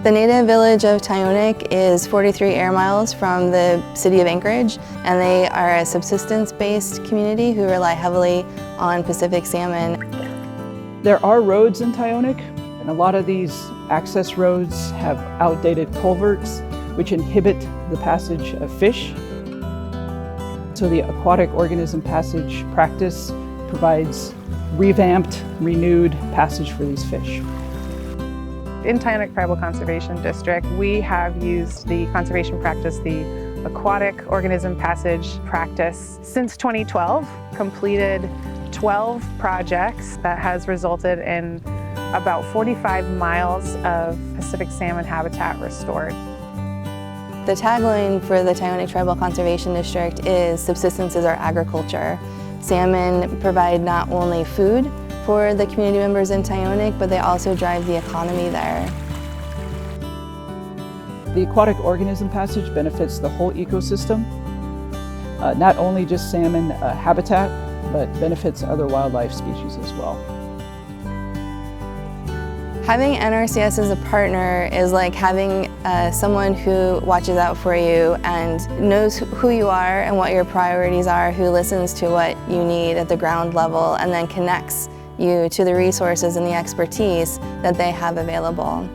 The Native Village of Tyonek is 43 air miles from the city of Anchorage, and they are a subsistence-based community who rely heavily on Pacific salmon. There are roads in Tyonek, and a lot of these access roads have outdated culverts which inhibit the passage of fish. So the aquatic organism passage practice provides revamped, renewed passage for these fish. In Tyonek Tribal Conservation District, we have used the conservation practice, the aquatic organism passage practice, since 2012, completed 12 projects that has resulted in about 45 miles of Pacific salmon habitat restored. The tagline for the Tyonek Tribal Conservation District is "Subsistence is our agriculture." Salmon provide not only food for the community members in Tyonek, but they also drive the economy there. The aquatic organism passage benefits the whole ecosystem, not only just salmon habitat, but benefits other wildlife species as well. Having NRCS as a partner is like having someone who watches out for you and knows who you are and what your priorities are, who listens to what you need at the ground level and then connects you to the resources and the expertise that they have available.